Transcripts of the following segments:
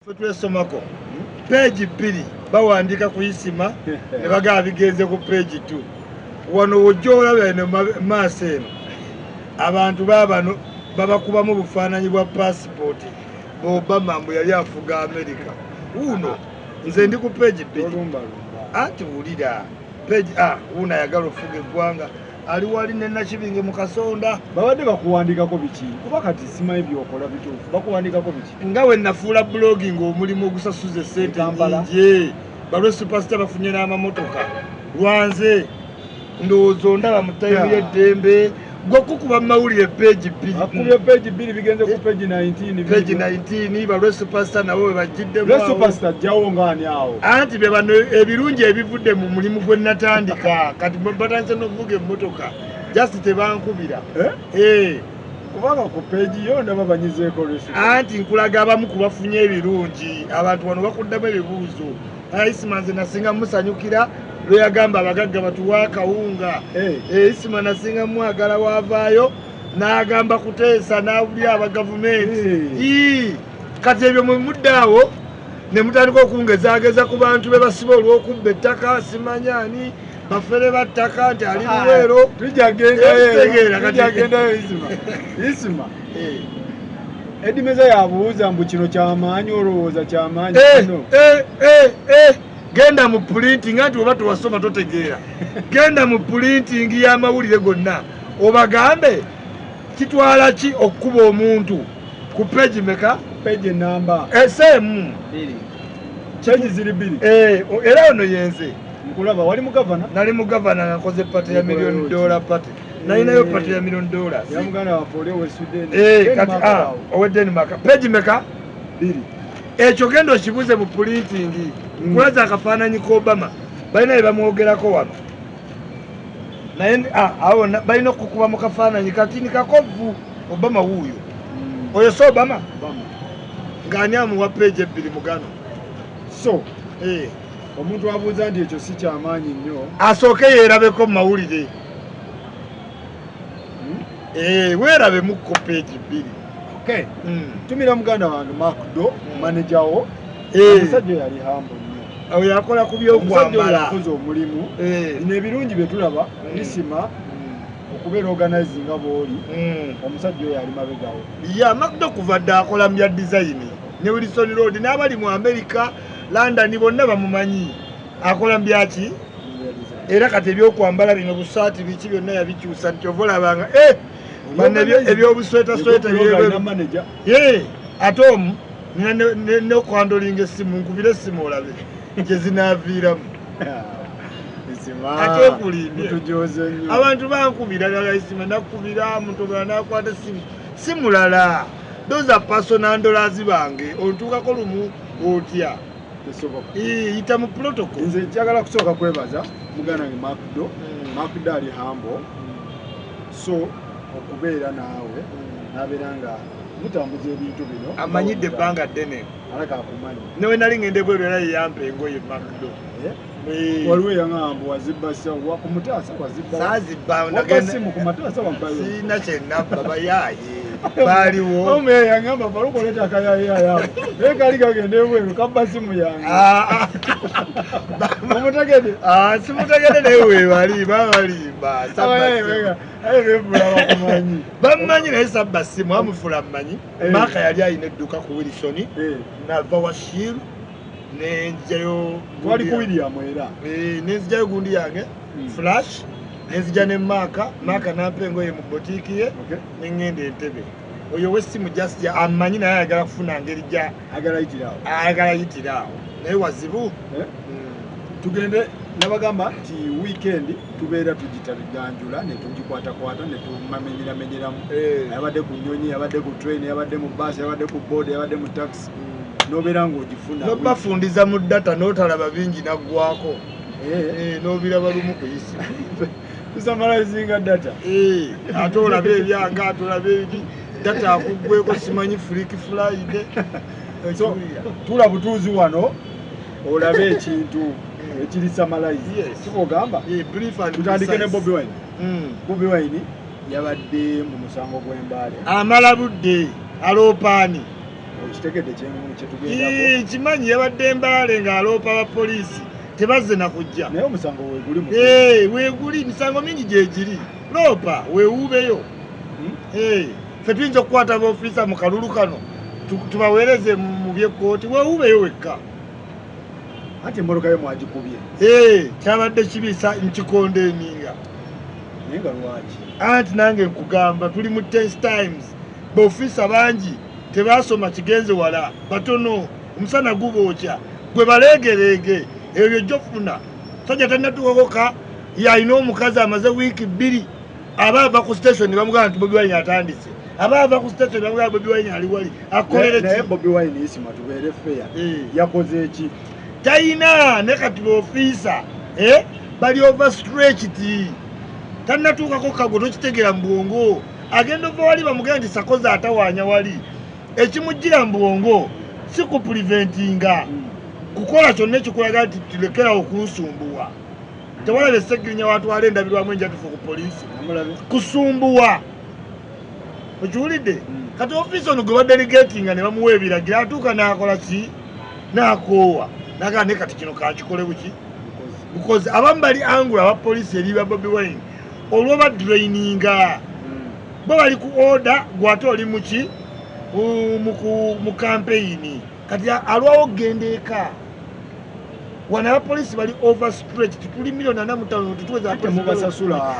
Twesomako page 2 bawandika ku isima ne bagaba bigenze ku page 2 wano wojjola bene maaso eno abantu babano babakuba mu bufaananyi bwa passport Obama mbu yali afuga America uno nze ndi ku page 2 ati wulira page una yagala ofuga eggwanga ali wali nena kibinge mu kasonda babadde bakuwandikako biki kuba kati simanyi byokola bituufu bakuwandikako biki nga we nafuula blogging omulimu ogusasuza essente nyingi balwe superstar bafunye n'amamotoka lwanze ndowooza ndaba mu tayimu y'eddembe gwokukuba mawulire page 2 akubye page 2 bigenze ku page 19 page 19 balwe superstar nabo we bagiddemu balwe superstar jawo ngaani awo anti be bano ebirungi ebivudde mu mulimu gwe natandika kati batandise n'ovuga emmotoka just tebankubira kubanga ku page yo ndaba banyizeeko lwesu anti nkulaga abamu kubafunye ebirungi abantu wano bakuddamu ebibuuzo Isima nze nasinga musanyukira lwe yagamba abagagga batuwa akawunga Isima nasinga mwagala wavaayo n'agamba kuteesa n'awulira abagavumenti kati ebyo mwe muddaawo ne mutandika okungezaageza ku bantu be basiba olw'okubba ettaka simanyani bafere battaka nti ali luweero tujagendayo Isima Edimeza yabuuza mbu kino kyamaanyi olowooza kyamaanyi genda mu printing anti oba tewasoma totegeera genda mu printing y'amawulire gonna obagambe kitwala ki okukuba omuntu ku page meka page namba sm page ziri 2 era ono yenze nkulaba wali mu gavana nali mu gavana ngakoze pate ya $1 million pate nalinayo pate ya $1 million ya muganda wa Fole we Sweden kati owe Denmark page meka 2 ekyo genda okibuze mu printing nkulaza akafaananyi ka Obama balina bye bamwogerako wano naye awo balina okukuba mu kafaananyi kati ni kakovu Obama wuuyo oyo so Obama ng'ani amuwa page 2 mugano so omuntu abuuza nti ekyo si kyamaanyi nnyo asooke yeerabeko mu mawulire weerabe mukko page 2 tumira muganda wange Macdo manager wo omusajja yali hambo nnyo oyo yakola ku byokwambala yakoze omulimu bino ebirungi bye tulaba Isima okubeera organizing nga bw'oli omusajja oyo yali mabegawo Macdo kuva dda akola mu bya design ne Wilson Road n'abali mu America London bonna bamumanyi akola mu byaki era kati ebyokwambala bino busaati biki byonna yabikyusa nti ovolabanga ebyobusweta ate omu nokwandolinga essimu nkubira essimu olabe gyezinaviiramu ate okulimbye abantu bankubira ddala Isima nakubira muntu omulala nakwata essimu si mulala those are personal dollars bange ontuukako lumu otya yita mu protocol nze njagala kusooka kwebaza muganda wange Macdo ali hambo so okubeera naawe nabeera nga mutambuza ebintu bino amanyidde ebbanga ddene alaka akumanyi newe nali ngende bweru era yeyampa engoye Macdo waliwo eyaŋamba wazibasa kumutaasa wazibasimu kumataasa siina kyenabba bayaaye baaliwo omuye yaŋamba balukoleta akayayayaabo naye kali kagende ebweru kabba simu yange omutegede simutegede naye webali babalimba bamumanyi naye sabba simu amufula mumanyi Maaka yali alina edduuka ku Wilson nava Washir nenjayo twali ku William era nenzijayo gundi yange Flash nenzija ne Maaka nampa engoye mu botiiki ye neŋŋenda Entebbe oyo w'essimu just amanyi naye ayagala kufuna ngeri gya ayagala yitiraawo naye wazibu tugende nabagamba nti weekend tubeera tugitaganjula ne tugikwatakwata ne tumamenyeramenyeramu yabadde ku nnyonyi yabadde ku train yabadde mu bus yabadde ku board yabadde mu taxi nobeera ng'ogifuna nobafundiza mu data n'otalaba bingi naggwako n'obiraba lumu ku Isima tusamalizinga data ate olabe ebyanga ate olabe ebiki data akuggweko simanyi Freak Friday tula butuuzi wano olabe ekintu ekiri samalize kikugamba tutandike ne Bobi Wine yabadde mu musango gw'embaale amala budde aloopaani okitegedde kyetugendako kimanyi yabadde Mbale ng'aloopa abapoliisi tebazze na kujja naye omusango weeguli weeguli misango mingi gyegiri loopa weewuubeyo ffe tuyinza okukwata abaofiisa mu kalulu kano tubaweereze mu byekkooti weewuubeyo wekka anti emmoloka yo mwagikubye kyabadde kibisa nkikondo eninga naye nga lwaki anti nange nkugamba tuli mu test times baofiisa bangi tebasoma kigenze wala batono omusana gubookya gwe baleegereege eyo byojjofuna sajja tannatuukakoka yalina omukazi amaze wiiki 2 aba ava ku station bamugamba nti Bobi Wine atandise aba ava ku station bamugamba Bobi Wine ali wali akolere naye Bobi Wine isima tubeere feya yakoze eki tayina ne kati baofiisa bali overstretched tannatuukako kago tokitegeera mu bwongo agenda ova wali bamugenda nti Sakoza atawaanya wali ekimujjira mu bwongo si kupreventinga kukola kyonna ekikulaga nti tulekerawo okunsumbuwa tewalaba essegirinya watwala endabirwamu enjatufu ku poliisi kusumbuwa okiwulidde kati ofiisi ono gwe badelegatinga ne bamuwa ebiragiro atuuka n'akola ki n'akoowa nagaa ne kati kino kakikole buki bukozi abamu bali angula abapoliisi eri ba Bobi Wine olwo badraininga bo bali ku order gwate oli muki mu campaign kati alwawo gendeeka wana abapoliisi bali overstretched tuli milioni 45 tutuweza mubasasula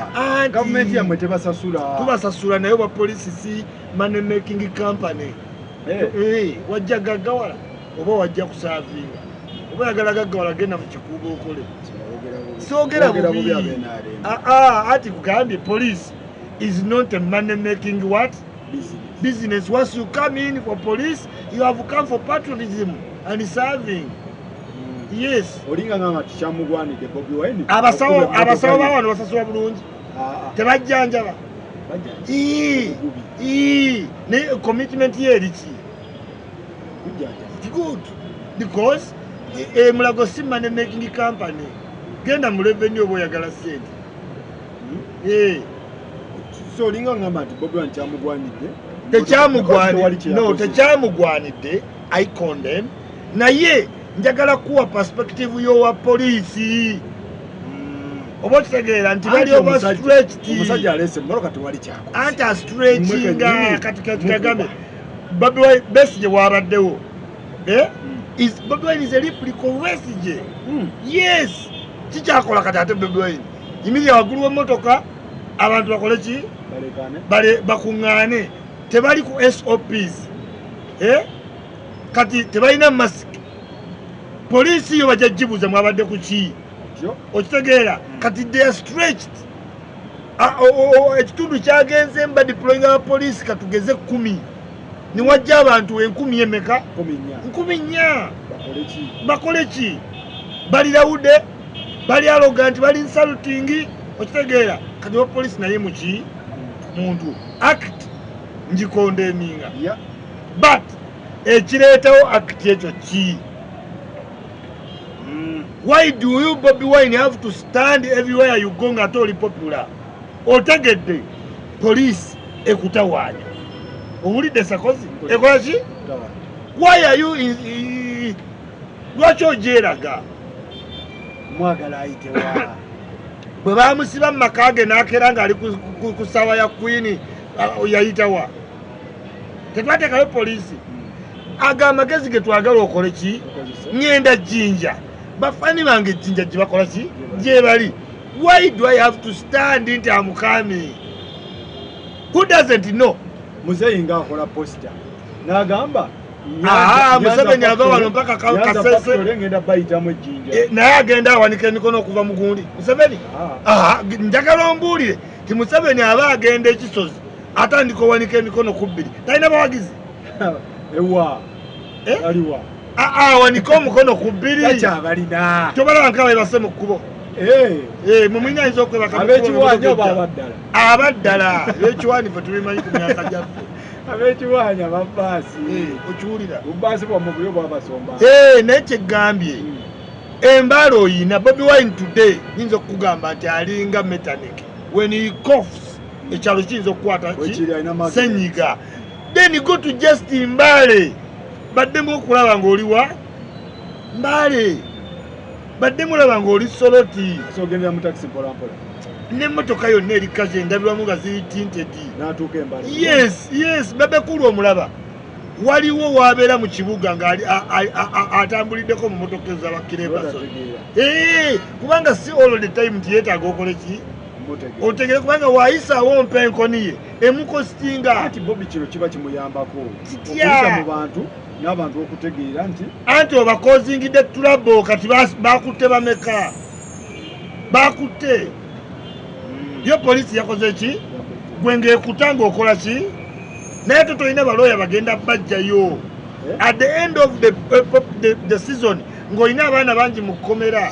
gavumenti yamwe tebasasula tubasasula naye bapoliisi si money making company wajja gaggawala oba wajja kusaavinga oba yagala gaggawala genda mu kikuubo okole soogera bubi ati kugambye police is not a money making what business. Once you come in for police you have come for patriotism and serving. Yes olinga nganga tikyamugwanidde Bobi Wine abasawo bawano basasula bulungi tebajjanjaba ne commitment ye eriki good because mulago si money making company genda mu revenue oba oyagala sente so olinga ngamba nti Bobi Wine kyamugwanidde tekyamugwanidde I condemn naye njagala kuwa perspective y'owa poliisi oba okitegeera nti bali overstretched omusajja alese mmoloka tewali kyako anti astretchinga kati kagambe Bobi Wine Besigye bwabaddewo Bobi Wine is a replica of Besigye yes kikyakola kati ate Bobi Wine yimirira waggulu w'emmotoka abantu bakole ki bakuŋŋaane tebali ku SOPs kati tebalina masiki poliisi yo bajja gibuuza mwabadde ku ki okitegeera kati they are stretched ekitundu kyagenze mba deploying abapoliisi katugeze 10 niwajja abantu 10 emeka 4 bakole ki bali laude bali arrogant bali insulting okitegeera kati abapoliisi naye muki muntu act njikondemminga but ekireetawo act ekyo ki why do you Bobi Wine have to stand everywhere you go nga toli popular otegedde police ekutawaanya owulidde Sakozi ekola ki why are you lwaki ogyeraga mwagala ayitewa bwe bamusiba mu maka ge n'akeera ng'ali ku ssawa ya Queen yayitawa tetwateekayo poliisi aga amagezi ge twagala okole ki ngenda Jinja bafani bange Jinja gye bakola ki gye bali why do I have to stand nti I'm coming who doesn't know muzeyi ng'akola poster n'agamba Museveni ava wano mpaka Kasese ngenda bayitamu Jinja naye agenda awanika emikono okuva mu gundi Museveni njagala ombuulire ti Museveni aba agenda ekisozi atandika owanika emikono ku 2 talina bawagizi ewa aliwa wanika omukono ku 2 ekyabalina tobalaba nkawe base mu kkubo mumwina ayinza okwebaka abekiwanya oba abaddala abaddala ekiwani fe tubimanyi ku myaka gyaffe abekiwanya babaasi okiwulira bubaasi bwamwe buyo bwabasomba naye kyegambye embaala oyina Bobi Wine today yinza okukugamba nti alinga mechanic when he coughs ekyalo kiyinza okukwata senyiga then go to Justin Mbale baddemu okulaba ng'oliwa Mbale baddemu olaba ng'oli Soroti so ogendera mu taxi mpola mpola n'emmotoka yonna eri kaze endabirwamu nga ziri tinted n'atuuka Embale yes babekulu omulaba waliwo wabeera mu kibuga ng'ali atambuliddeko mu motoka ez'abakirebaso kubanga si all the time nti yeetaaga okole ki otegere kubanga waayisaawo mpenkoni ye emukositinga ati Bobby kino kiba kimuyambako okuyita mu bantu n'abantu okutegeera nti anti obakozingidde tulabo kati bakutte bameka bakutte yo polisi yakoze ki gwe ng'ekutanga okola ki naye tolina balooya bagenda bajjayo at the end of the season ng'olina abaana bangi mu kkomera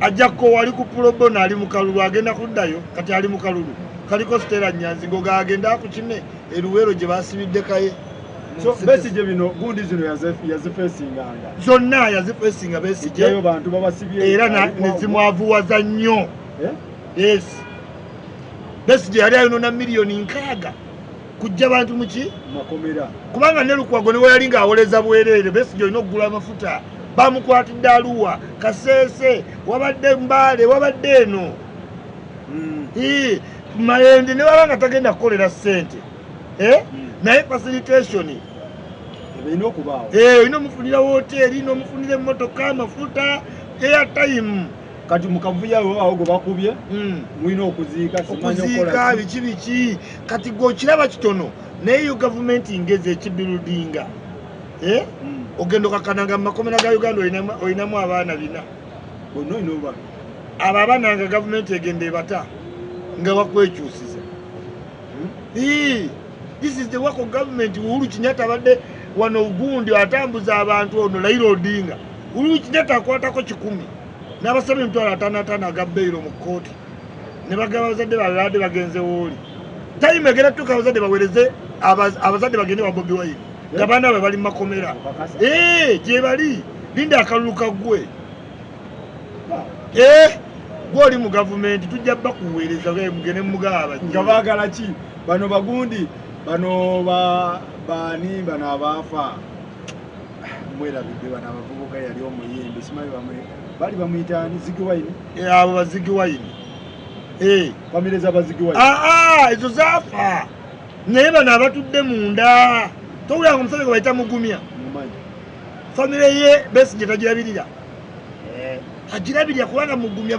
ajjako wali ku pulobona ali mu kalulu agenda kuddayo kati ali mu kalulu kaliko Stella Nyanzi ngoga agenda ku kine eruwero gye basibidde kaye so Besigye bino gundi zino yazifeesinganga zonna yazifeesinga Besigye bantu babasibye era nezimwavuwaza nnyo yes Besigye yali ayonona miliyoni 6 kujja bantu muki makomera kubanga ne Lukwago ne weyali ng'awoleza bwereere Besigye olina okugula amafuta bamukwatidde Aluwa Kasese wabadde Mbale wabadde eno Mayende ne waba nga tagenda kukolera ssente naye facilitation ebirina okubaawo olina omufunira woteeri n'omufunira emmotoka amafuta airtime kati mukavuyawo awo gwe bakubye mulina okuziika biki kati gweokiraba kitono naye yo gavumenti ngezi ekibiludinga ogenda okakananga mu makomera ga Uganda olinamu abaana 4 bonna olina oba abo abaana nga gavumenti egenda ebata nga bakwekyusiza this is the work of government. Uhuru Kenyatta abadde wano Ugundi atambuza abantu ono Raila Odinga Uhuru Kenyatta akwatako 10 n'abasabye emitwalo 5 aga bailo mu kkooti ne bagaba abazadde balade bagenze woli time egera tuka abazadde bawereze abazadde bagende wa Bobi Wine gabana bwe bali makomera gye bali linda akaluluka gwe gwoli mu government tujja bakuweereza mugene mugaba ngabagala ki bano bagundi bano bani bano abafa mwera bibbe bana abavubuka yali omuyimbi simanyi bali bamuyitani Ziggy Wine abo bazigi Wine famileza bazigi Wine ezo zafa naye bano abatudde munda towulanga omusajja gwe bayita Mugumya famile ye Besigye tagirabirira agirabirira kubanga Mugumya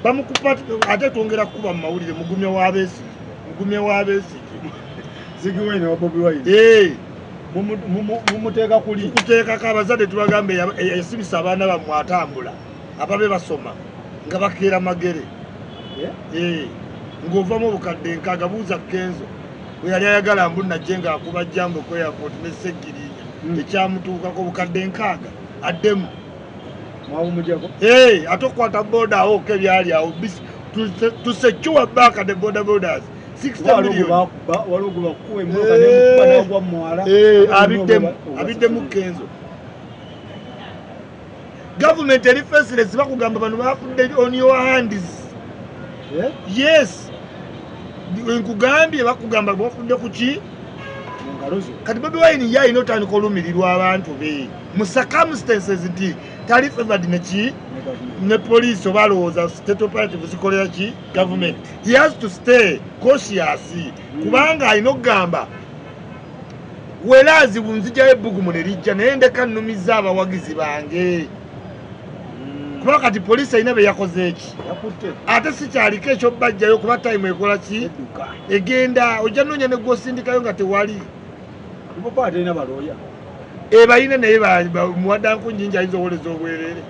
bamukupa ate twongera kuba mu mawulire Mugumya wa Besigye Ziggy Wine wa Bobi Wine mumuteeka kuli kuteekako abazadde tubagambe yasibisa abaana bammwe atambula ababe basoma nga bakeera magere ng'ovamu obukadde 6 buuza Kenzo bwe yali ayagala Mbunajje ng'akuba Jambo ku airport ne Seggirinya ekyamutuukako obukadde 6 addemu ate okwata boda awo ke byali awo to secure back the borders 60 million abiddemu Kenzo government eri faceless bakugamba bano bafudde on your hands yes nkugambye bakugamba bafudde kuki kati Bobi Wine yalina otandika olumirirwa abantu be mu circumstances nti tali favored neki ne police obalowooza state operative zikolera ki government he has to stay cautious kubanga alina okugamba werazi bunzijayo ebbugumu ne lijja naye ndeka nnumiza abawagizi bange kubanga kati police alina be yakoze eki ate sikyaliko ekyobajjayo kuba time ekola ki egenda ojja noonya ne gwosindikayo nga tewali balina naye muwaddanku nyingi ayinza owoleza obwerere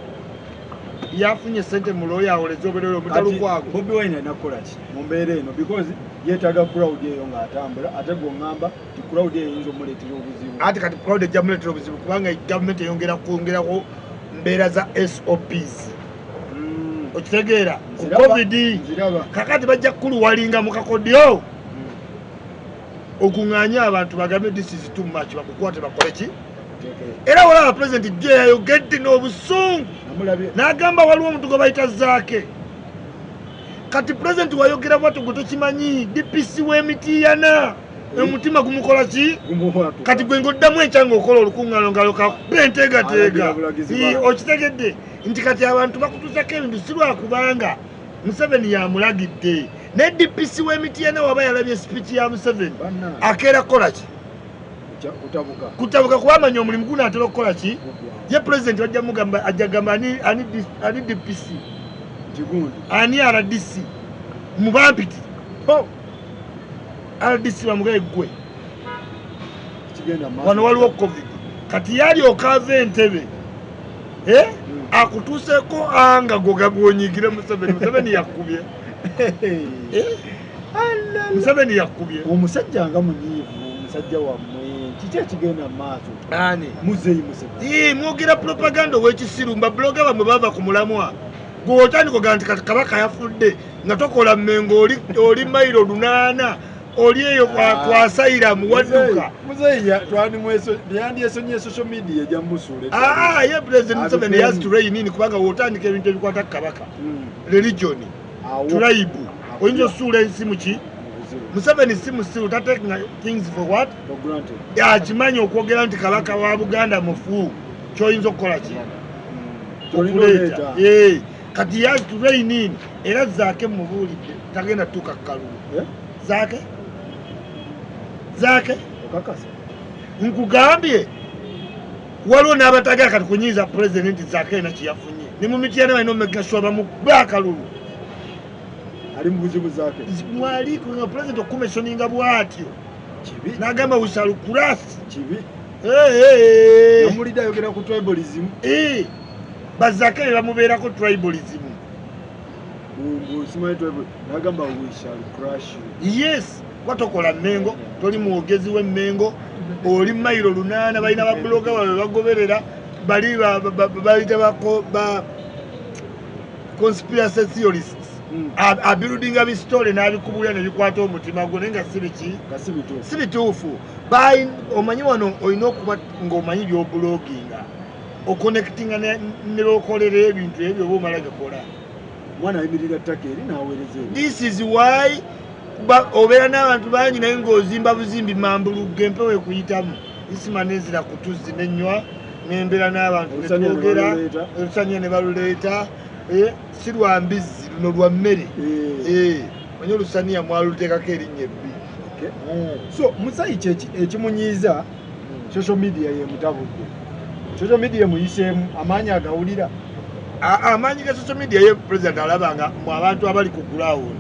yafunye sente mu looya awoleza obwerere omutalukwago Bobi Wine alina kukola ki mu mbeera eno because yeetaaga crowd eyo ng'atambula ate gw'oŋŋamba ti crowd eyo eyinza omuleetera obuzibu ate kati crowd ejja muleetera obuzibu kubanga gavumenti eyongera kwongerako mbeera za SOPs okitegeera ku covid kakati bajja kukuluwalinga mu kakodyo okuŋŋaanya abantu bagambe this is too much bakukwate bakole ki era walaba president gye yayogedde n'obusungu n'agamba waliwo omuntu gwe bayita Zaake kati president wayogera bwatyo gwe tokimanyi DPC w'Emityana omutima gumukola ki kati gwe ngoddamu ekyanga okola olukuŋŋaano ngalo kabenteegateega okitegedde nti kati abantu bakutuusako ebintu si lwakubanga Museveni yamulagidde ne DPC w'Emityana waba yalabye speech ya Museveni akeera kukola ki kutabuka kuba amanya omulimu gunaatera okukola ki ye pulezidenti wajja mugamba ajja gamba ani DPC ani RDC mubampiti RDC bamugaye gwe wano waliwo covid kati yalyoka ava entebe akutuuseko anga gogagwonyigire Museveni yakubye Museveni yakubye omusajja nga munyiivu omusajja wammwe kiki ekigenda maaso ani Muzeeyi Museveni mwogera propaganda ow'ekisiru mbabloga bamwe bava ku mulamwa gw'otandika ogaa nti Kabaka yafudde nga tokola Mmengo oli mayiro 8 oli eyo kwasayira muwadduka Muzeeyi yandyesonye social media ejja musuula ye President Museveni has to rein in kubanga wotandika ebintu ebikwata Kabaka religion tribe oyinza osuula ensimu ki Museveni si musiru taking things for what akimanyi okwogera nti Kabaka wa Buganda mufu kyoyinza okukola ki okuleeta kati has to rein in era Zaake mubuulidde tagenda tuuka kalulu Zaake nkugambye waliwo n'abatagala kati kunyiiza pulezidenti Zaake ena kyeyafunye ne mu Mityana balina omegaswa bamuba akalulu ali mu buzibu Zaake mwali nga pulezidenti okumishoninga bw'atyo n'agamba we shall crush kibi namulidde ayogera ku tribalism bazaake be bamubeerako tribalism n'agamba we shall crush yes watokola Mmengo toli mwogezi w'Emmengo oli mayiro 8 balina babuloga babe bagoberera bali bayita ba conspiracy theorists abuildinga bisitole n'abikubulira ne bikwata omutima gwo naye nga si bituufu omanyi wano olina okuba ng'omanyi by'obuloginga okonectinga ne lwokolera ebintu ebyo oba omala gakola mwana ayimirira ttaka eri n'aweereza this is why obeera n'abantu bangi naye ng'ozimba buzimbi mambuluga empewo ekuyitamu isima nezira kutuzi nenywa nembeera n'abantu netwogera olusanya ne baluleeta si lwa mbizzi luno lwa mmere manye olusaniya mwaluteekako erinnya ebbi so Musayi ekimunyiiza social media yemutabudde social media emuyiseemu amaanyi agawulira amaanyi ga social media ye president alabanga mu abantu abali ku ground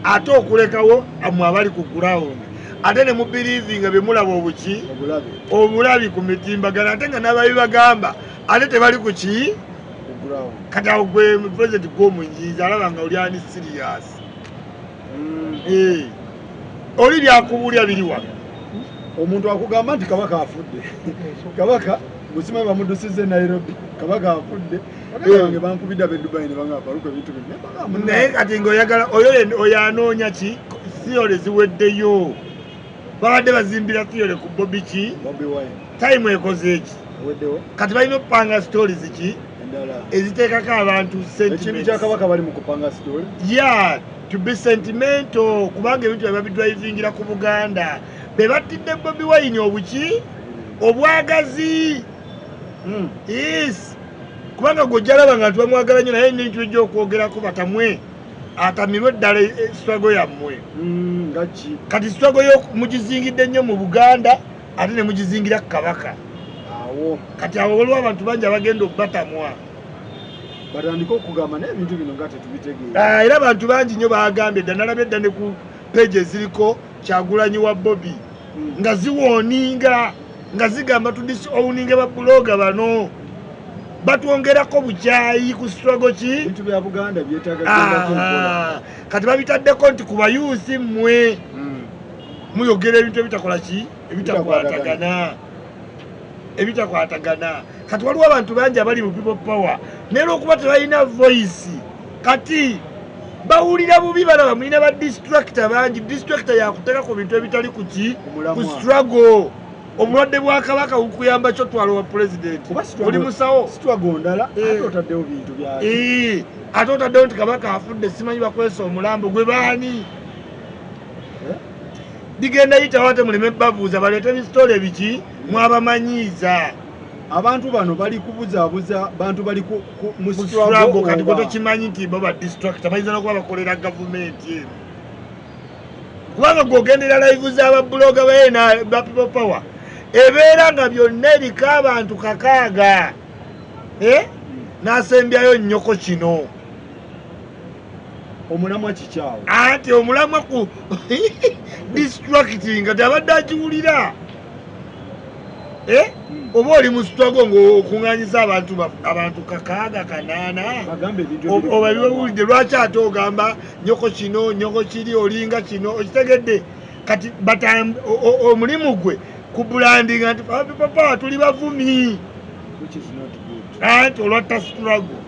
ate okulekawo mu abali ku ground ate ne mubiriivinga bemulaba obuki obulabi ku mitimbagano ate nga n'ababi bagamba ate tebali ku ki kati awo gwe president gw'omunyiiza alabanga oli ani serious oli byakubulya biri wano omuntu akugamba nti Kabaka afudde Kabaka musimaye bamudusizze Nairobi Kabaka afudde bange bankubidde ab'Dubai ne banga baluka ebintu bino naye kati ng'oyagala oyo anoonya ki theory ziweddeyo babadde bazimbira theory ku Bobi Wine time ekoze eki kati balina okupanga stories ki eziteekako abantu ekintu kya Kabaka bali mu kupanga story to be sentimental kubanga ebintu babidrivingira ku Buganda be battidde Bobi Wine obuki obwagazi yes kubanga gojjalaba nga tubamwagala nnyo naye n'ekintu ejja okwogerako batamwe atamirwe ddala struggle yammwe kati struggle yo mugizingidde nnyo mu Buganda ate ne mugizingira Kabaka kati abo waliwo abantu bangi abagenda okubatamwa batandika okugamba n'ebintu bino nga tetubitegeera era abantu bangi nnyo bagambye dda nalabye dda ne ku page eziriko Kyagulanyi wa Bobi nga ziwooninga nga zigamba tudisowuninga babuloga bano batwongerako bukyayi ku struggle ki bintu bya Buganda byetaaga kati babitaddeko nti ku bayuusi mmwe muyogera ebintu ebitakola ki ebitakwatagana kati waliwo abantu bangi abali mu people power naye lwokuba tebalina voice kati bawulira bubi balaba mulina ba distractor bangi distractor yakuteeka ku bintu ebitali ku ki ku struggle obulwadde bwa Kabaka bukuyamba kyo twala wa president oli musawo struggle ndala ate otaddewo bintu bya ate otaddewo nti Kabaka afudde simanyi bakwesa omulambo gwe baani digenda yita wate muleme babuuza baleete ebisitole biki mwabamanyiiza abantu bano bali kubuzaabuza bantu bali mu struggle kati gwe tokimanyi nti bo ba distract bayinza n'okuba bakolera gavumenti eno kubanga gw'ogendera live z'ababuloga ba people power ebeera nga byonna eriko abantu kakaaga n'asembyayo nnyoko kino omulamwa kikyawo anti omulamwa ku distracting nga tabadde akiwulira oba oli mu struggle ng'okuŋŋaanyiza abantu kakaaga kanaana oba biwulidde lwaki ate ogamba nyoko kino nyoko kiri olinga kino okitegedde kati omulimu gwe kubulandinga nti papa tuli bavumi anti olwatta struggle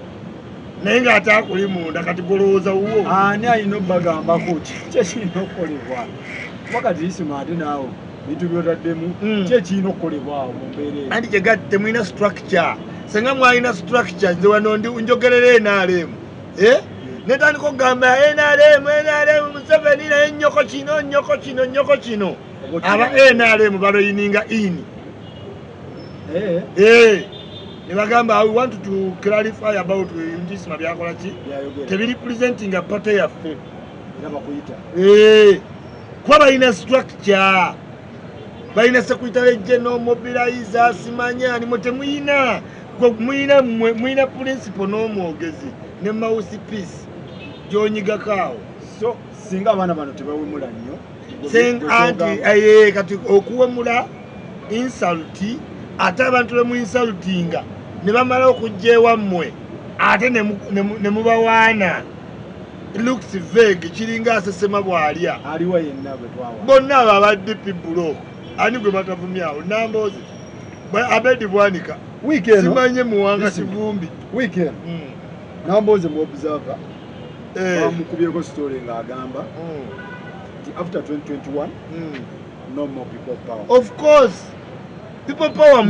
naye ng'ate akuli munda kati golowooza wuwo ani alina obbagambako kyekirina okukolebwa wakati isima ate naawe bintu byotaddemu kyekirina okukolebwawo mu mbeera anti kyegati temulina structure senga mwalina structure nze wano njogerera NRM netandika okugamba NRM Museveni naye nnyoko kino aba NRM baloyininga ini ne bagamba we want to clarify about ndisima byakola ki tebiri presenting a party yaffe kuba balina structure balina secretary general mobilizer simanyani mwe temuyina muyina principal n'omwogezi ne mouthpiece gyonyigakaawo so singa abaana bano tebawemula nnyo anti kati okuwemula insult ate abantu bemu insultinga ne bamala okujja ewammwe ate ne mubawaana looks vague kiringa asesema bw'alya aliwa yenna bwe twawa bonna abo abadde pibulo ani gwe batavumyawo Nambooze Abedi Bwanika simanye muwanga kivumbi weekend Nambooze mu observer bamukubyeko story ng'agamba after 2021 no more people power of course people power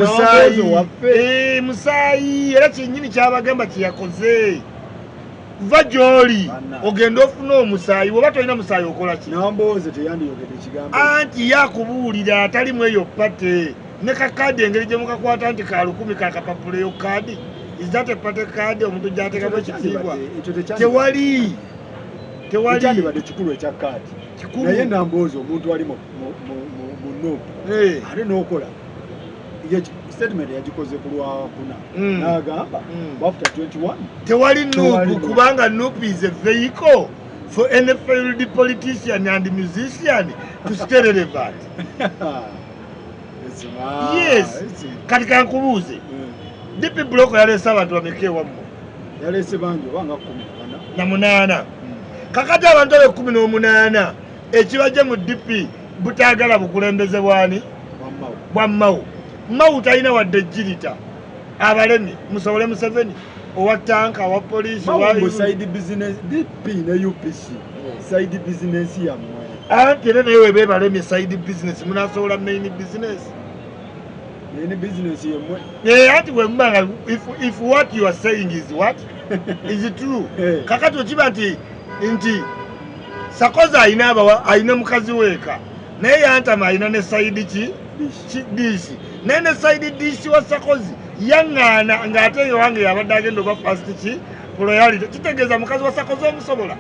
musaayi era kyennyini kyabagamba kyeyakoze va gy'oli ogenda ofuna omusaayi woba tolina musaayi okola ki Nambooze teyandiyogedde ekigambo anti yakubuulira atalimu eyo pate ne kakaadi engeri gye mukakwata nti ka 10 kakapapula eyo kaadi is that a pate kaadi omuntu gy'ateekamu ekitiibwa tewali ekyandibadde kikulu ekya kaadi naye Nambooze omuntu ali mu noopu ate n'okola statement yagikoze ku Lwakuna n'agamba after 21 tewali noopu kubanga noopu is a vehicle for any failed politician and musician to stay relevant. Yes, kati kankubuuze DP block yalese abantu bameka ewammwe yalese bangi wanga 18 kakati abantu 18 ekibajje mu DP butaagala bukulembeze bwani bwa Mau talina wadde jirita abalemi musobole Museveni owa tanka wa police wa side business DP na UPC side business ya mwe anti naye bebalemi side business munasobola main business yemwe anti wemmanga if what you are saying is what is it true kakati okiba nti Sakoza ayina mukazi weeka naye yantama ayina ne side dishi nene side dishi wa Sakozi yangana ngate yowange yabadde agenda oba first royalty kitegeeza mukazi wa Sakozi omusobola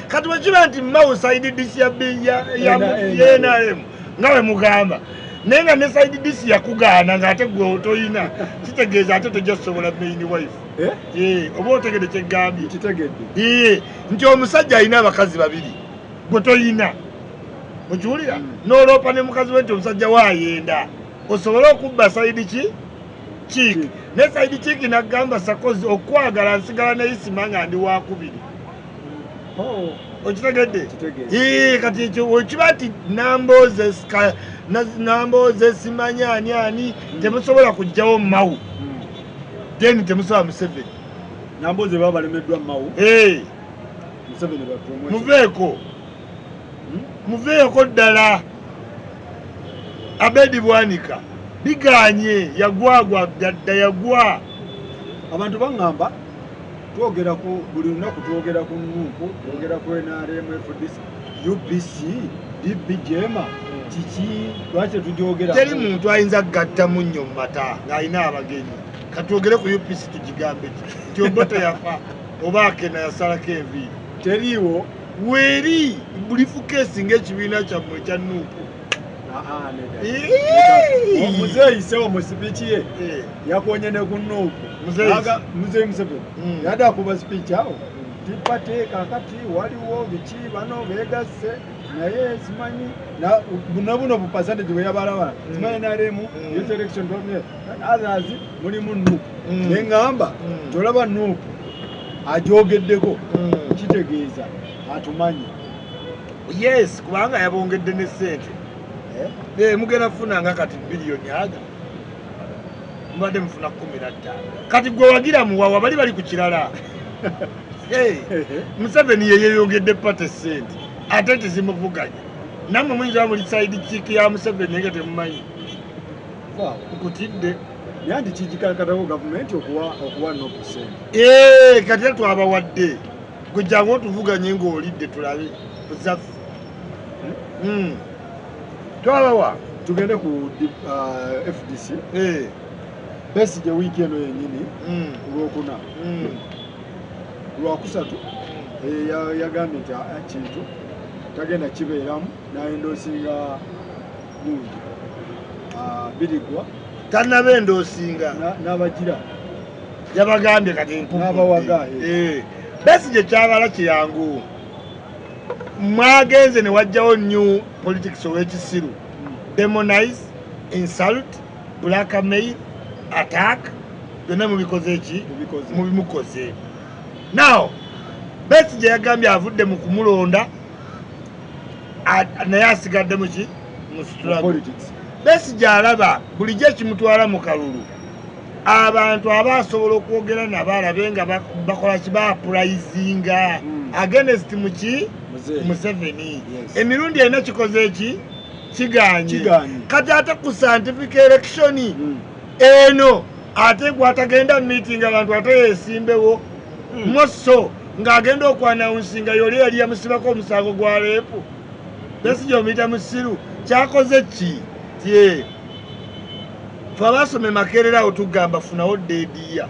kati wekiba nti Mau side dishi ya NRM ngawe mugamba naye nga ne side dishi yakugaana ngate gwe otoyina kitegeeza ate tojja kusobola main wife oba otegedde kyegambye nti omusajja alina abakazi babiri gwe toyina okiwulira n'oloopa ne mukazi we nti omusajja waayenda osobola okubba side kick ne side kick nagamba Sakozi okwagala nsigala ne Isima nga ndi wakubiri okitegedde kati ekyo okiba nti Nambooze simanya ani temusobola kujjawo Mau then temusobola Museveni Nambooze baba balemeddwa Mau Museveni muveeko ddala Abedi Bwanika biganye yagwagwa gadda yagwa abantu bangamba twogera ku buli lunaku twogera ku NUP twogera ku NRM FDC UPC bijema kiki lwaki tujogera teri muntu ayinza gatta munnyo mu mata ng'alina abagenyi katwogere ku UPC tugigambe nti Obote yafa oba Akena yasalako enviiri teriiwo weeri bulifu keesi ng'ekibiina kyammwe ekya Nuupu omuzeeyisewo mu sipiiki ye yakonye ne ku Nuupu muzeeyi Museveni yadde akuba sipiiki awo tipate kakati waliwo biki bano beegasse naye simanyi buno bu percentage bwe yabalabala simanyi naremu youth election others mulimu Nuupu neŋŋamba tolaba Nuupu ajogeddeko kitegeeza atumanyi yes kubanga yabongedde ne ssente mugenda kufunanga kati biliyoni aga mubadde mufuna 15 kati gwe wagira muwawa bali ku kirala Museveni ye yeyongedde pate ssente ate tezimuvuganya nammwe muyinza muli side chick ya Museveni nga temumanyi nkutidde yandi kigikalakatako gavumenti okuwa Nuupu ssente kati twabawadde gwe jangu otuvuganye ng'olidde tulabe tuzaffe twabawa tugende ku FDC Besigye wiiki eno yennyini Olwokuna Lwakusatu yagambye nti kintu tagenda kibeeramu n'endoosinga mungi Birigwa tannabendoosinga n'abagira yabagambye kati n'abawaga Besigye kyabala kiyangu mwagenze ne wajjawo new politics ow'ekisiru demonize insult blackmail attack byonna mubikoze eki mubimukoze now Besigye yagambye avudde mu kumulonda naye asigadde muki mu struggle Besigye alaba bulijjo ekimutwala mu kalulu abantu abasobola okwogera nabo alabe nga bakola kibapurayizinga against muki Museveni emirundi erina kikoze eki kiganye kati ate ku scientific election eno ate gwatagenda meeting abantu ate yesimbewo moso ng'agenda okwanawunsinga yoli yali yamusibako omusango gwa leepu Besigye omuyita musiru kyakoze ki tye twabasome Makerere awo tugamba funawo dediya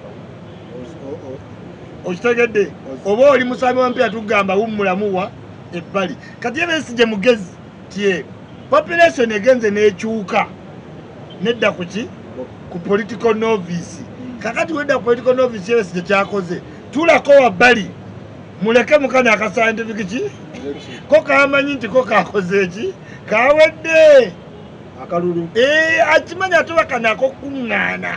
okitegedde oba oli musabi wampya tugamba wummulamuwa ebbali kati ye Besigye mugezi tye population egenze n'ekyuka nedda kuki ku political novice kakati wedda ku political novice ye Besigye kyakoze tulako wabbali muleke mukana aka scientific ki ko kamanyi nti ko kakoze eki kawedde akalulu akimanya ate bakanako kuŋŋaana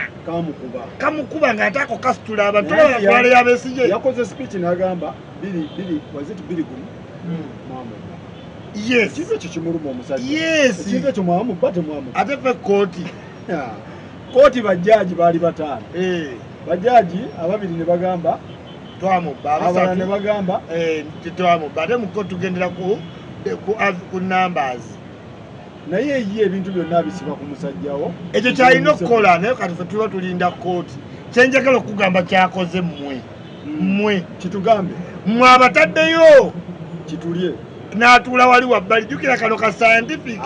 kamukuba ng'ate ako kasitula abantu batwale ya Besigye yakoze speech n'agamba biri gumu yes kiva ekyo kimuluma omusajja yes ekintu ekyo mwamubba temwamubba ate fe kooti bajjaaji baali bataano bajjaaji ababiri ne bagamba twamubba abalala ne bagamba twamubba ate mu kooti tugendera ku numbers naye ye ebintu byonna bisiba ku musajjawo ekyo kyalina okukola naye kati fe tuba tulinda kooti kyenjagala okugamba kyakoze mmwe kitugambe mmwe abataddeyo kitulye n'atuula wali wabbali jjukira kano ka scientific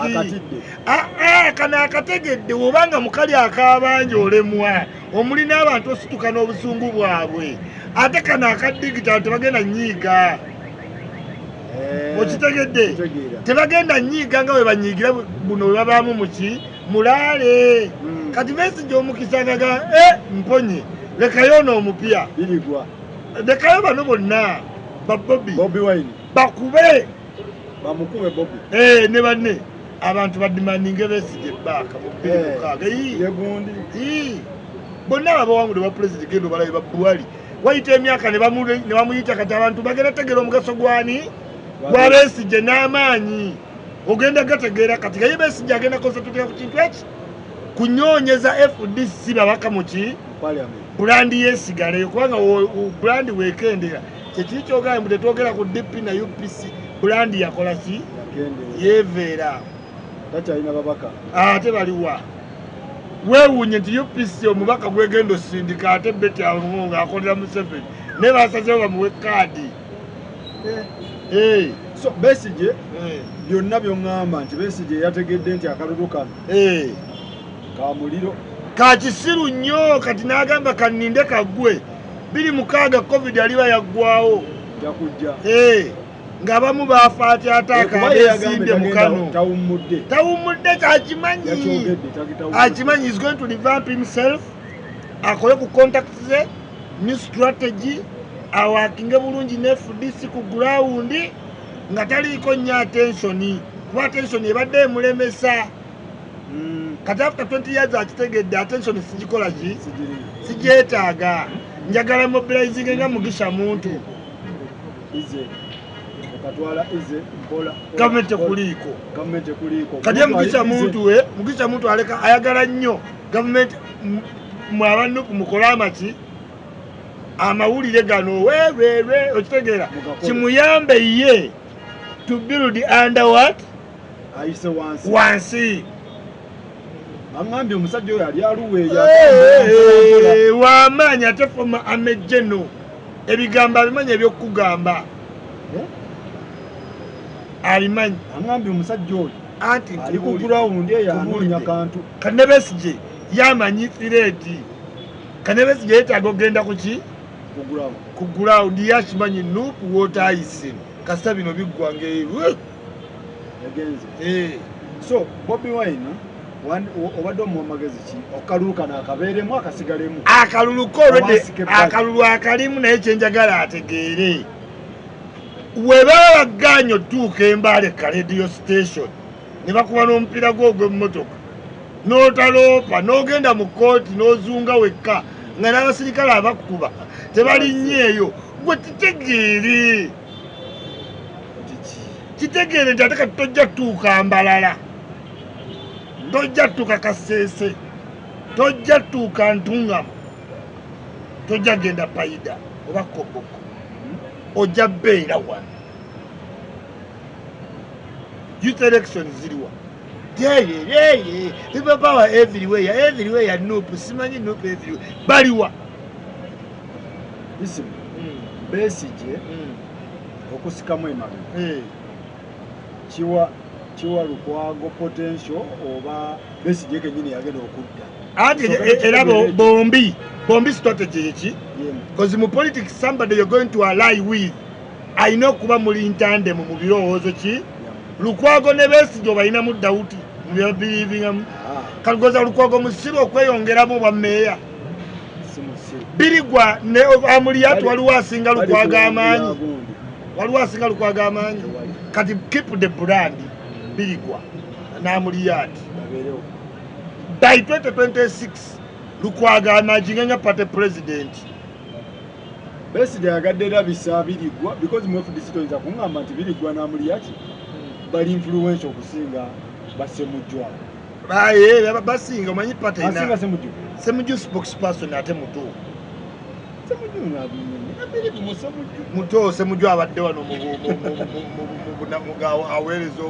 kano akategedde obanga mukali akabanja olemwa omuli n'abantu osituka n'obusungu bwabwe ate kano akadigitali tebagenda nyiiga okitegedde tebagenda nyiiga nga bwe banyiigira buno bwe babaamu muki mulaale kati Besigye omukisa ngaga mponye lekayo n'omupya birigwa lekayo bano bonna Bobi Wine bakube bamukube Bobi ne banne abantu badimandinge Besigye baaka mu 2006 yegundi bonna abawangule ba president gendo balabe babuwali wayita emyaka ne bamuyita kati abantu bagenda tegera omugaso gwani gwa Besigye n'amaanyi ogenda gategeera kati gaye Besigye agenda konsentrate ku kintu eki kunyoonyeza FDC babaka muki bulandi yesigaleyo kubanga bulandi weekendera kyekiri kyogamba mbu tetwogera ku DP na UPC bulandi yakola ki yeveera takyalina babaka ate baliwa weewuunye nti UPC omubaka gwegenda osindika ate Betty Amonga akolera Museveni ne basazewo bamuwe kaadi so Besigye byonna byongamba nti Besigye yategedde nti akalulu kano ka muliro ka kisiru nnyo kati n'agamba kanninde kaggwe 26 covid aliba yaggwawo jakujja ng'abamu baafa atya ataaka abeesimbye mu kano tawummudde kyakimanyi akimanyi is going to revamp himself akole ku contact ze new strategy awakinge bulungi ne FDC ku ground nga taliiko nnyo attention kuba attention ebadde emulemesa kati after 20 years akitegedde attention sigikola ki sigyetaaga njagala mobilizing nga Mugisha muntu gavumenti ekuliiko kati Mugisha muntu aleka ayagala nnyo gavumenti mwabannuku mukola amaki amawulire gano wewewe okitegeera kimuyambe ye to build under what ayise wansi angambye omusajja oyo ali aluwe wamaanyi ate foma amejjeno ebigambo abimanyi ebyokugamba abimanyi angambye omusajja oyo anti ali ku ground eyo anoonya kantu Kane Besigye yamanyi threat Kane Besigye yeetaaga ogenda kuki ku ground yakimanyi nuupu wootayise kasita bino biggwanga yagenze so Bobi Wine obadde omuwa magezi ki okalulu kano akabeeremu akasigalemu akalulu kolwedde akalulu akalimu naye kyenjagala ategeere webaba baganya otuuka Embale ka radio station ne bakuba n'omupiira gw'ogw'emmotoka n'otaloopa n'ogenda mu kooti n'ozunga wekka nga n'abasirikale abakuba tebalinnye eyo gwe kitegeere nti ate kati tojja tuuka Mbalala tojja tuuka Kasese tojja tuuka Ntungamo tojja genda Paida oba Koboko ojja beera wano youth elections ziriwa people power everywhere Nuupu simanyi Nuupu everywhere baliwa Besigye okusikamu emabega kiwa Lukwago potential oba Besigye kenyini yagenda okudda anti era bombi strategy eki because mu politics somebody you're going to ally with ayina okuba muli ntande mu birowoozo ki Lukwago ne Besigye balina mu Dawuti mu byabirivingamu kaligoza Lukwago musiru okweyongeramu bwa meeya birigwa ne Amuliyat waliwo asinga Lukwago amaanyi kati keep the brand birigwa na Amuliyat by 2026 Lukwago amajinga party president Besigye yagadde labisa birigwa because mu FDC toyinza kungamba nti birigwa na Amuliyat bali influence okusinga Basemujwa basinga manyi party ina Semujju spokesperson ate muto Semujju abadde wano mugawo aweereza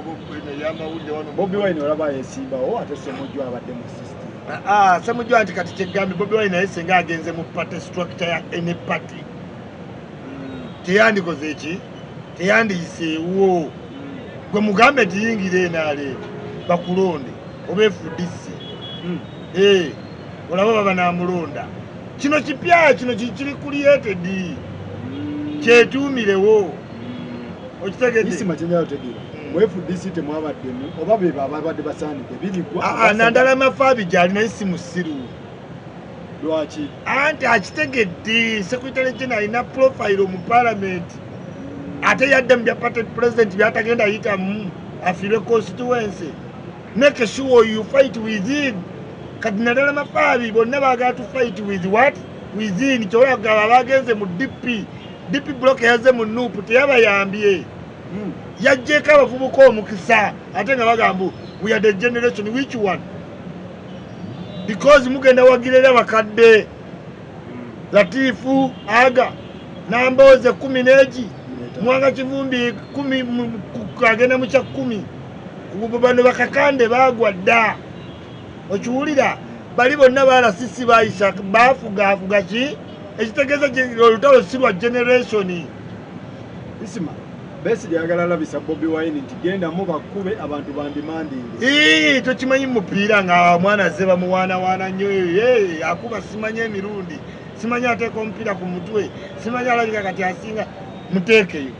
yamawulire wano Bobi Wine olaba yesimbawo ate Semujju abadde mu system Semujju anti kati kyegambi Bobi Wine naye senga agenze mu party structure ya any party teyandikoze eki teyandiyiseewo gwe mugambe tiyingire naale bakulonde oba FDC olaba baba namulonda kino kipya kino kiri created kyetuumirewo okitegedde mu FDC temwabaddemu oba be babadde basaanidde birigwa nandala mafaabi gyali naye si musiru lwaki anti akitegedde secretary general alina profile mu parliament ate yadde mu bya party president byatagenda ayitamu afiire constituency make sure you fight within kati nadala mafaabi bonna baagala to fight with what within kyolagaba bagenze mu DP block yaze mu Nuupu teyabayambye yajjeko abavubuka omukisa ate nga bagamba we are the generation which one because mugenda wagirira abakadde Latifu Aga Namboze 10 neji Mwanga Kivumbi 10 kagenda mu kya 10 kubo bano bakakande bagwa dda okiwulira bali bonna balasisi bayisa bafuga ki ekitegeeza olutalo sirwa generation isima Besigye ayagala labisa Bobi Wine nti genda mu bakube abantu bandimandire. Tokimanyi mupiira nga mwana azze bamuwaanawaana nnyo akuba simanyi emirundi simanyi ateeka omupiira ku mutwe simanyi alabika kati asinga muteekeyo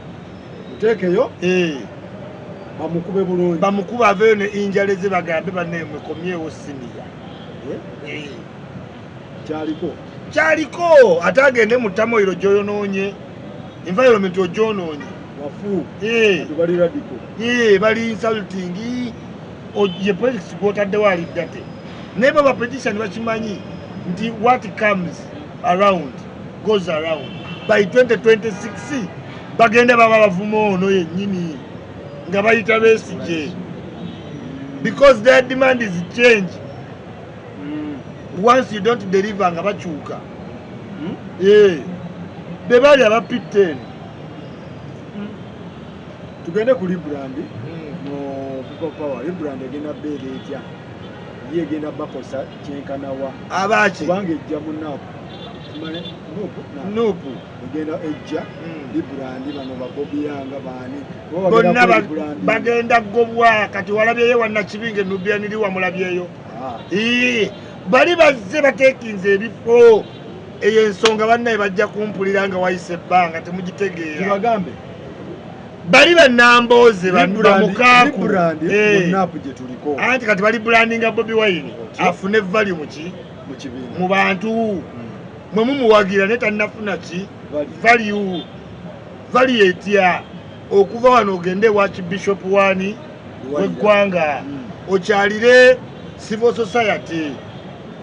bamukube bulungi bamukuba aveyo ne injale ze bagambe banneemukomyewo siniya kyaliko ate agende mu tamoyiro gy'oyonoonye environment ogyonoonye wafu bali radical bali insulting ye politics gwotaddewo aliddate naye baba petition bakimanyi nti what comes around goes around by 2026 bagende baba bavuma ono yennyini nga bayita Besigye because their demand is change once you don't deliver nga bakyuka bebaali abapitten tugende ku Librand no people power Librand egenda beera etya ye egenda bakosa kyenkanawa abaki kubanga ejja munaku Nupu egenda ejja Librand bano babobi yanga baani bonna bagenda gobwa kati walabyeyo wannakibinge Nubianiri wamulabyeyo bali bazze bateekinze ebifo eyo ensonga bannaye bajja kumpulira nga wayise ebbanga temugitegeera kibagambe bali bannambooze bamukaaku anti kati bali brandinga Bobi Wine afune value mu bantu mwe mumuwagira ne tannafuna ki value etya okuva wano ogende wa Bishop wani w'eggwanga okyalire civil society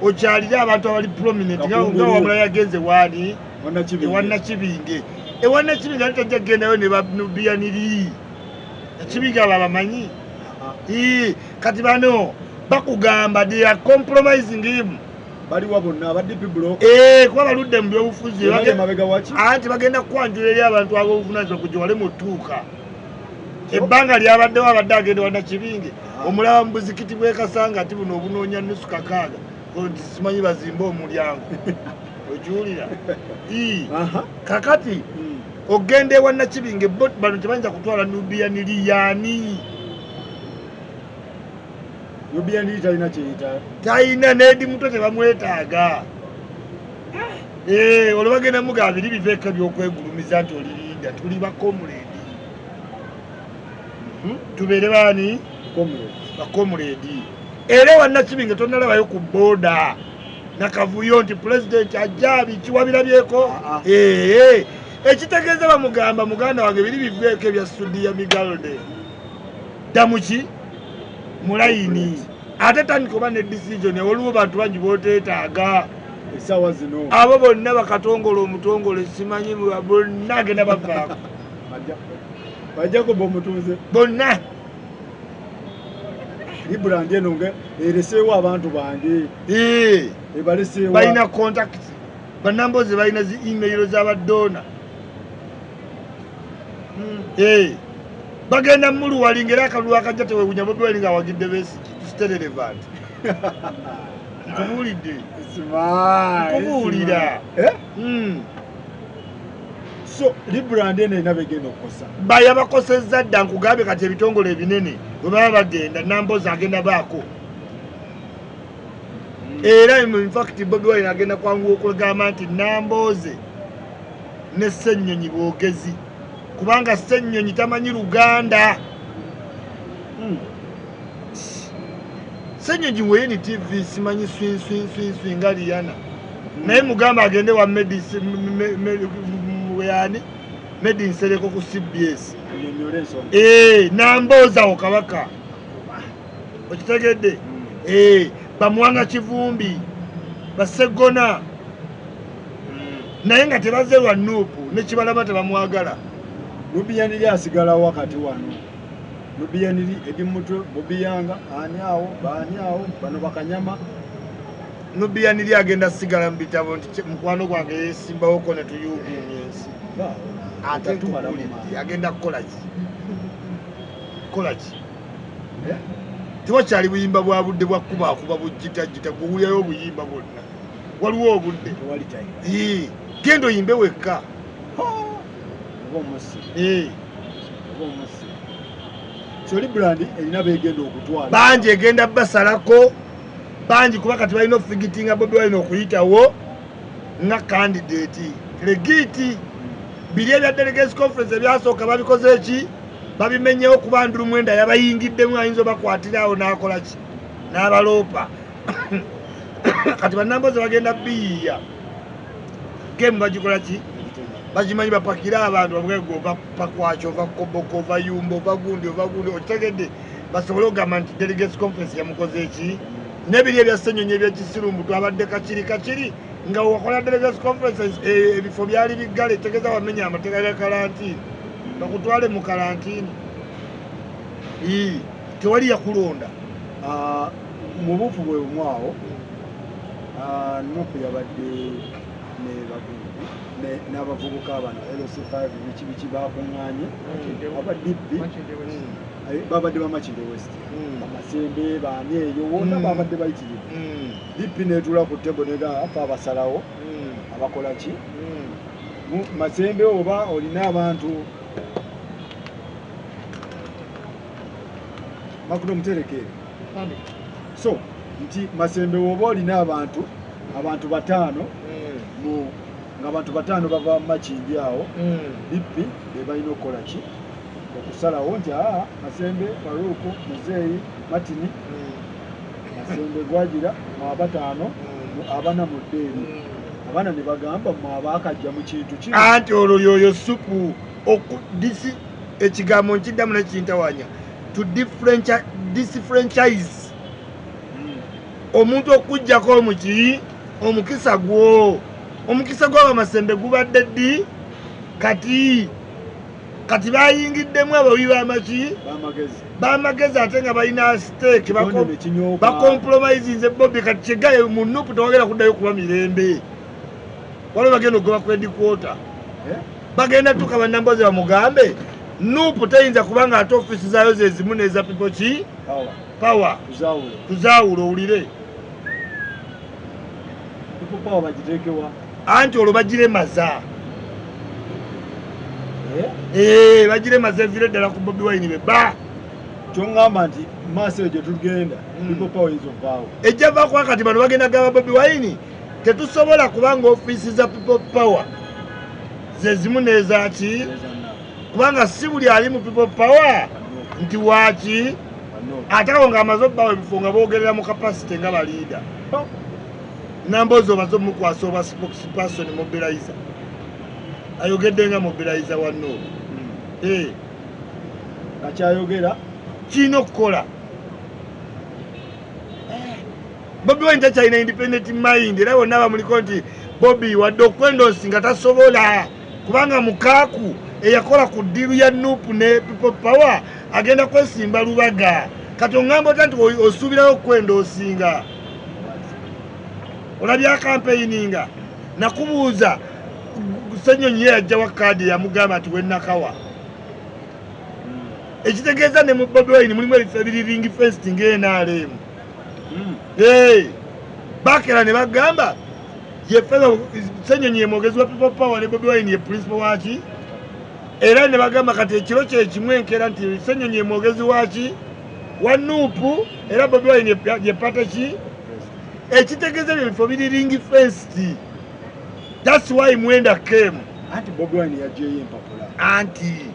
okyalire abantu abali prominent nga wamula yagenze wani ewannakibinge ewannakibinge tajja kugendayo ne banubianiri ekibinge abo abamanyi kati bano bakugamba they are compromising him baliwa bonna abadde piblo kuba baludde mu byobufuzi anti bagenda kwanjula eri abantu ab'obuvunaanyizibwa kujja wale mutuuka ebbanga lyabaddewo abadde agenda wannakibinge omulaba mu buzikiti bw'ekasanga ati buno obunoonya nusu kakaaga nti simanyi bazimbe omulyango okiwulira kakati ogenda ewannakibinge bano tebayinza kutwala Nubianiri yaani Nubianiri talina kiyita talina n'edi muto tebamwetaaga olwo bagenda mugaba biri biveeka by'okwegulumiza nti olirinda tuli bakomuledi tubeere baani bakomuledi era wannakibinge tonnalabayo ku booda nakavuyo nti pulezidenti ajjaabi kiwabirabyeko ekitegeeza bamugamba muganda wange biri biveeko ebya Sudia Migalde damuki mulayini ate tandika oba ne decision waliwo bantu bangi booteetaaga esawa zino abo bonna bakatongole omutongole simanyi bonna agenda bavaako bajjako bomutuuze bonna Librand eno nge ereseewo abantu bange ebaleseewa balina contact bannamboozi balina zi email z'abadoona bagenda muluwalinga era akalulu akajja tewewunya Bobi Wine nga awagidde Besigye still relevant nkubuulidde nkubuulira so Librand eno erina begenda okukosa bayabakosezza dda nkugambye kati ebitongole ebinene bwe baba bagenda namboozi agenda baako era in fact Bobi Wine agenda kwanguwa okugamba nti nambooze ne Ssennyonyi boogezi kubanga Ssennyonyi tamanyi Luganda Ssennyonyi weyeni TV simanyi swing nga Liyana naye mugamba agende wa Medi Nsereko ku CBS nambooza awo kabaka okitegedde bamuwanga Kivumbi Basegona naye nga tebazerwa Nuupu nekibalaba tebamwagala Nubianiri asigala wakati wano Nubianiri edi mutwe Bobi Yanga ani awo baani awo bano bakanyama Nubianiri agenda sigala mu bitabo nti mukwano gwange yeesimbawoko ne tuyuuguumya ensi ate tumalabulidde agenda kukolaki tewakyali buyimba bwa budde bwa kubaakuba bujjitagita guwulirayo obuyimba bwonna waliwo obudde genda oyimbe wekka Soli brand erina begenda okutwala banji egenda basalako banji kuba kati balina ofigitinga Bobi Wine okuyitawo nga candidate legiti bili ebya delegates conference ebyasooka babikoze eki babimenyewo kuba Andrew Mwenda yabayingiddemu ayinza bakwatirawo n'akola ki n'abaloopa kati bannamboze bagenda biiya game bagikola ki bajimanyi bapakira abantu bamwego bakwacho ova koboko ova yumbo ova gundi okitegedde basobole okugamba nti delegates conference yamukoze eki n'ebiri ebya Ssenyonyi ebyekisirumbu twabadde kakiri nga wakola delegates conference ebifo byali biggale tegeza wamenya amateeka ga karantini bakutwale mu karantini tewali yakulonda mu bufu bwe bumwawo Nuupu yabadde ne bagundi n'abavubuka abana LC5 biki bakuŋŋaanye abadippi babadde bamakinde west Masembe baani eyo wonna babadde bayitirivu dippi neetula ku ttebo nega afa abasalawo abakola ki Masembe oba olina abantu makuno muterekere so nti Masembe oba olina abantu bataano ng'abantu bataano bava makindi awo dippi bebalina okukola ki okusalawo nti Masembe Faruku Muzeeyi Matini Masembe Gwagira mwabataano abana mu ddeeri abana ne bagamba mwabakajja mu kintu kino anti olwo yoyo supu disi ekigambo nkiddamu nekintawanya to differentize omuntu okujjako omukisa gw'Amasembe gubadde ddi kati bayingiddemu abawi b'amagezi ate nga balina stake bakompromisinze Bobby kati kyegaye mu Nuupu tewagenda kuddayo kuba mirembe waliwo bagenda okugoba credit quota bagenda tuka bannamboze bamugambe Nuupu teyinza kubanga ate ofisi zaayo ze zimu neza people ki power kuzaawula owulire anti olwo bagiremaza bagiremaza evire ddala ku Bobi Wine beba kyongamba nti maaso egyo tugenda people power is of ejjava kwa kati bano bagenda gaba Bobi Wine tetusobola kubanga ofisi za people power ze zimu nezaki kubanga si buli ali mu people power nti waki ate awo ng'amaze obbawo ebifo nga boogerera mu capacity nga baliida nambozi obaze omukwasa oba spokesperson mobilizer ayogedde nga mobilizer wa Nuupu akyayogera kirina okukola Bobi Wine takyalina independent mind era bonna bamuliko nti Bobi wadde okwendosi nga tasobola kubanga mukaaku eyakola ku ddiiru ya Nuupu ne people power agenda kwesimba lubaga kati oŋŋamba ota nti osuubirayo okwendoosinga olabya campaigninga nakubuuza Ssenyonyi yajjawa kaadi yamugamba nti wennakawa ekitegeeza ne mu Bobi Wine mulimu ebifo ebiri ring fenced ng'NRM bakera ne bagamba Ssenyonyi ye mwogezi wa people power ne Bobi Wine ye principal waki era ne bagamba kati ekiro kye kimu enkeera nti Ssenyonyi ye mwogezi waki wa Nuupu era Bobi Wine ye pate ki ekitegeeza ebyo bifo biri ring fenced. That's why Mwenda came. Anti Bobi Wine yajjeyo empapula. Anti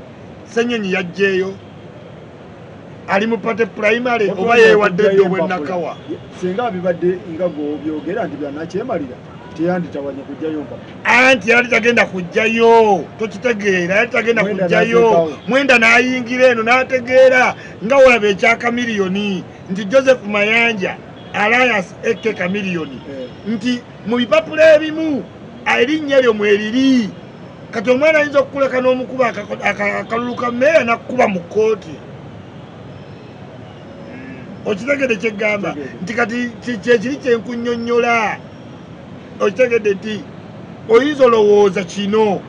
Ssenyonyi yajjeyo ali mu pate primary oba yeewadde Wennakawa. Singa bibadde nga byogera nti byanakyemalira teyanditawanya kujjayo empapula. Anti yali tagenda kujjayo tokitegeera yali tagenda kujjayo Mwenda n'ayingira eno n'ategeera nga olaba ekyaka miliyoni nti Joseph Mayanja Alias Eke Kamiliyoni nti mu bipapula ebimu erinnya lyo mweliri kati omwana ayinza okukuleka n'omukuba akalulu ka mmeeya nakkuba mu kkooti okitegedde kyeggamba nti kati kyekiri kyenkunnyonnyola okitegedde nti oyinza olowooza kino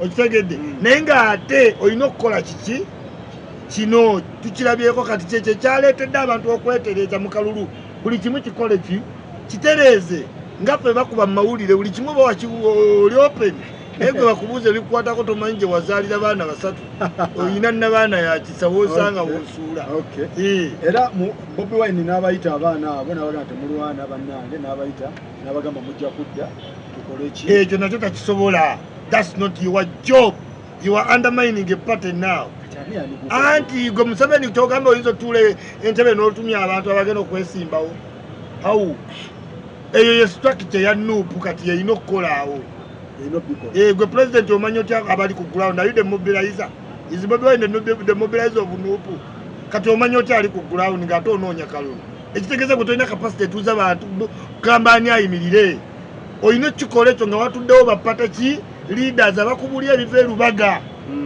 okitegedde naye ng'ate olina okukola kiki kino tukirabyeko kati kyekyo kyaleetedde abantu okwetereeza mu kalulu buli kimu kikole kitereeze nga ffe bakuba mu mawulire buli kimu oli open Ego bakubuze bikwatako tomanyi gye wazaalira baana basatu. Oyina n'abaana ya kisa wosanga wosuula. Okay. Era Bobi Wine n'abayita abaana abo n'abagamba temulwana bannange n'abayita n'abagamba mujja kudda tukole ki. Ekyo nakyo takisobola. That's not your job. You are undermining a party now. Anti gwe Museveni kyogamba oyinza otuule entebe n'otumya abantu abagenda okwesimbawo. How? Eyo ye structure ya Nuupu kati yeyina okukolaawo. Gwe president omanyi otya abali ku ground, are you the mobilizer? Is Bobi Wine the mobilizer of Nuupu? Kati omanyi otya ali ku ground ng'ate onoonya kalulu. Ekitegeeza gwe tolina capacity etuuza abantu kugamba ani ayimirire. Oyina ekikola ekyo nga watuddewo bapata ki leaders abakubulya ebiva e Lubaga.